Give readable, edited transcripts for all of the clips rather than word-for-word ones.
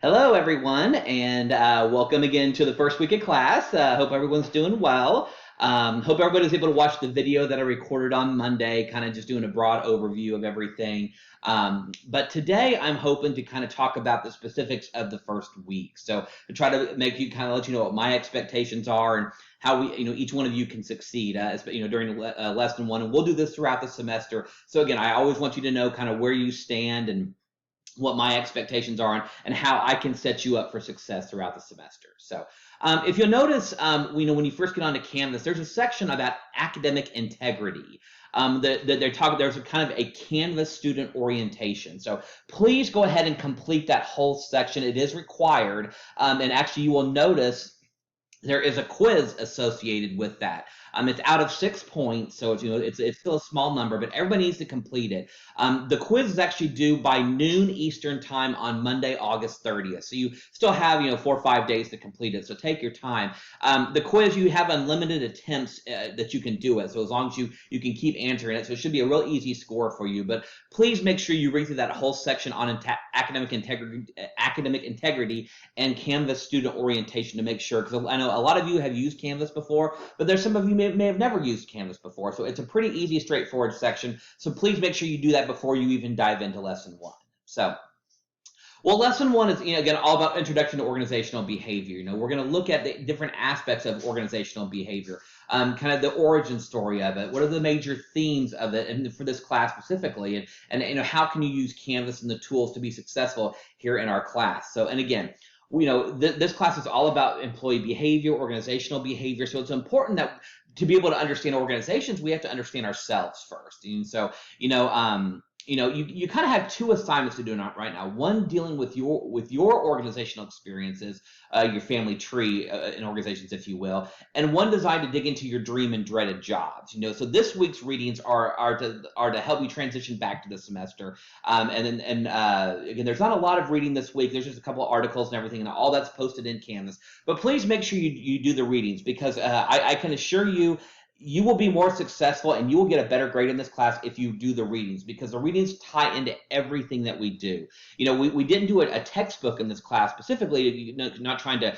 Hello, everyone, and welcome again to the first week of class. Hope everyone's doing well. Hope everybody's able to watch the video that I recorded on Monday, kind of just doing a broad overview of everything. But today I'm hoping to kind of talk about the specifics of the first week. So to try to make you kind of let you know what my expectations are and how each one of you can succeed, during lesson one. And we'll do this throughout the semester. So again, I always want you to know kind of where you stand and what my expectations are and how I can set you up for success throughout the semester. So if you'll notice, when you first get onto Canvas, there's a section about academic integrity. There's a kind of a Canvas student orientation. So please go ahead and complete that whole section. It is required. And actually you will notice there is a quiz associated with that. It's out of 6 points, so it's still a small number, but everybody needs to complete it. The quiz is actually due by noon Eastern time on Monday, August 30th. So you still have 4 or 5 days to complete it. So take your time. The quiz, you have unlimited attempts that you can do it. So as long as you can keep answering it, so it should be a real easy score for you. But please make sure you read through that whole section on academic integrity and Canvas student orientation to make sure, because I know a lot of you have used Canvas before, but there's some of you may have never used Canvas before. So it's a pretty easy, straightforward section. So please make sure you do that before you even dive into lesson one. So, well, lesson one is, again, all about introduction to organizational behavior. We're going to look at the different aspects of organizational behavior, kind of the origin story of it. What are the major themes of it, and for this class specifically, and how can you use Canvas and the tools to be successful here in our class? So, and again, this class is all about employee behavior, organizational behavior. So it's important that to be able to understand organizations, we have to understand ourselves first. And so, you kind of have two assignments to do right now. One dealing with your organizational experiences, your family tree in organizations, if you will, and one designed to dig into your dream and dreaded jobs. So this week's readings are to help you transition back to the semester. Again, there's not a lot of reading this week. There's just a couple of articles and everything, and all that's posted in Canvas. But please make sure you do the readings, because I can assure you, you will be more successful and you will get a better grade in this class if you do the readings, because the readings tie into everything that we do. We didn't do a textbook in this class specifically, not trying to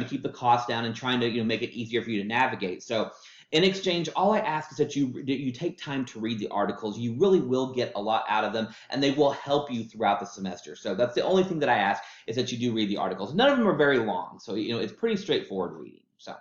keep the cost down and trying to make it easier for you to navigate. So in exchange, all I ask is that you take time to read the articles. You really will get a lot out of them, and they will help you throughout the semester. So that's the only thing that I ask, is that you do read the articles. None of them are very long, so it's pretty straightforward reading. So.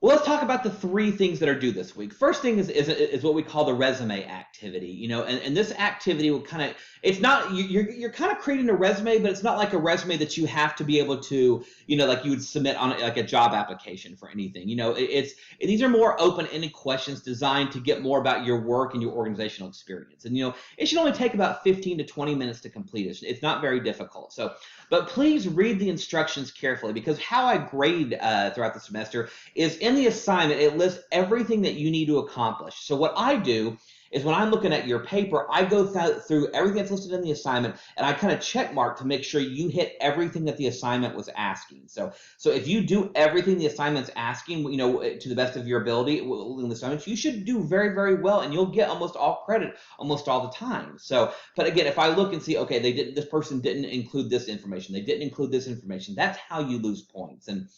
Well, let's talk about the three things that are due this week. First thing is what we call the resume activity, and this activity will kind of, it's not, you're kind of creating a resume, but it's not like a resume that you have to be able to, like you would submit on like a job application for anything. These are more open-ended questions designed to get more about your work and your organizational experience. And, it should only take about 15 to 20 minutes to complete it. It's not very difficult. So, but please read the instructions carefully, because how I grade throughout the semester is in the assignment, it lists everything that you need to accomplish. So what I do is, when I'm looking at your paper, I go through everything that's listed in the assignment, and I kind of check mark to make sure you hit everything that the assignment was asking. So if you do everything the assignment's asking, to the best of your ability in the assignment, you should do very, very well, and you'll get almost all credit almost all the time. So, but again, if I look and see, okay, this person didn't include this information, they didn't include this information, that's how you lose points. And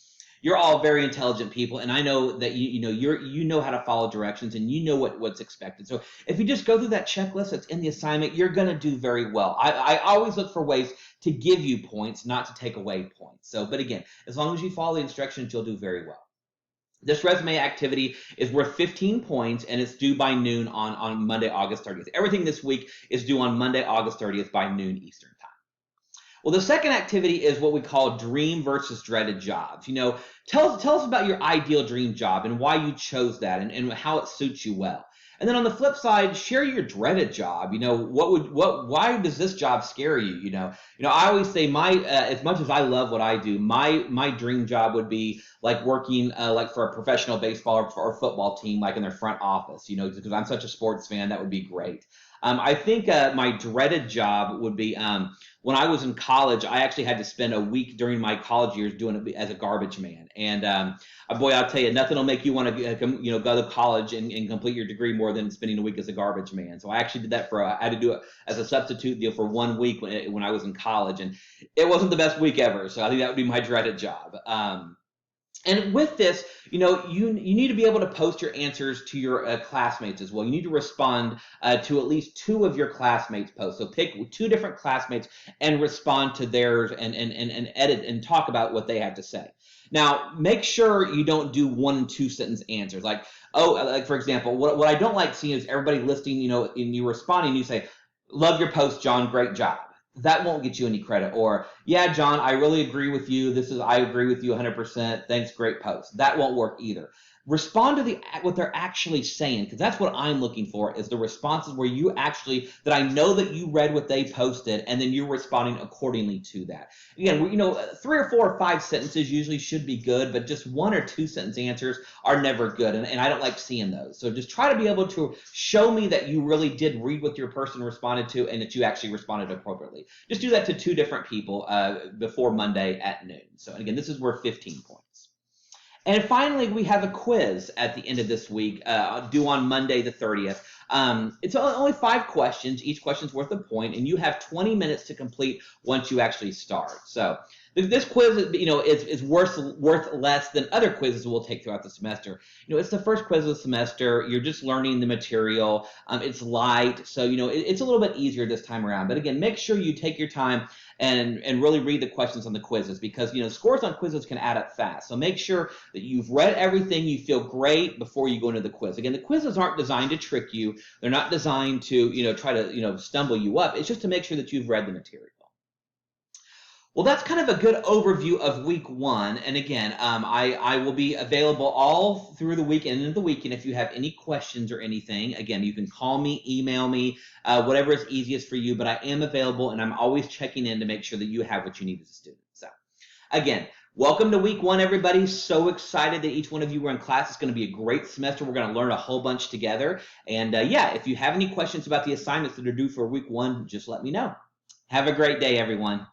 you're all very intelligent people, and I know that you know how to follow directions, and you know what's expected. So if you just go through that checklist that's in the assignment, you're going to do very well. I always look for ways to give you points, not to take away points. So, but again, as long as you follow the instructions, you'll do very well. This resume activity is worth 15 points, and it's due by noon on Monday, August 30th. Everything this week is due on Monday, August 30th by noon Eastern time. Well, the second activity is what we call dream versus dreaded jobs. Tell us about your ideal dream job and why you chose that, and how it suits you well. And then on the flip side, share your dreaded job. Why does this job scare you? I always say as much as I love what I do, my dream job would be like working like for a professional baseball or football team, like in their front office, because I'm such a sports fan. That would be great. I think my dreaded job would be when I was in college. I actually had to spend a week during my college years doing it as a garbage man. And boy, I'll tell you, nothing will make you want to go to college and complete your degree more than spending a week as a garbage man. So I actually did that I had to do it as a substitute deal for 1 week when I was in college. And it wasn't the best week ever. So I think that would be my dreaded job. And with this, you need to be able to post your answers to your classmates as well. You need to respond to at least 2 of your classmates' posts. So pick 2 different classmates and respond to theirs and edit and talk about what they had to say. Now, make sure you don't do 1 and 2 sentence answers. Like for example, what I don't like seeing is everybody listing, and you responding, you say, "Love your post, John. Great job." That won't get you any credit. Or, "Yeah, John, I really agree with you. I agree with you 100%. Thanks, great post." That won't work either. Respond to what they're actually saying, because that's what I'm looking for, is the responses where that I know that you read what they posted, and then you're responding accordingly to that. Again, 3 or 4 or 5 sentences usually should be good, but just 1 or 2 sentence answers are never good, and I don't like seeing those. So just try to be able to show me that you really did read what your person responded to and that you actually responded appropriately. Just do that to 2 different people before Monday at noon. So again, this is worth 15 points. And finally, we have a quiz at the end of this week, due on Monday the 30th. It's only 5 questions. Each question's worth a point, and you have 20 minutes to complete once you actually start. So this quiz, is worth less than other quizzes we'll take throughout the semester. It's the first quiz of the semester. You're just learning the material. It's light, so it's a little bit easier this time around. But again, make sure you take your time and really read the questions on the quizzes, because scores on quizzes can add up fast. So make sure that you've read everything, you feel great before you go into the quiz. Again, the quizzes aren't designed to trick you. They're not designed to try to stumble you up. It's just to make sure that you've read the material. Well, that's kind of a good overview of week 1. And again, I will be available all through the week and into the weekend. If you have any questions or anything, again, you can call me, email me, whatever is easiest for you. But I am available, and I'm always checking in to make sure that you have what you need as a student. So again, welcome to week 1, everybody. So excited that each one of you were in class. It's going to be a great semester. We're going to learn a whole bunch together. And if you have any questions about the assignments that are due for week 1, just let me know. Have a great day, everyone.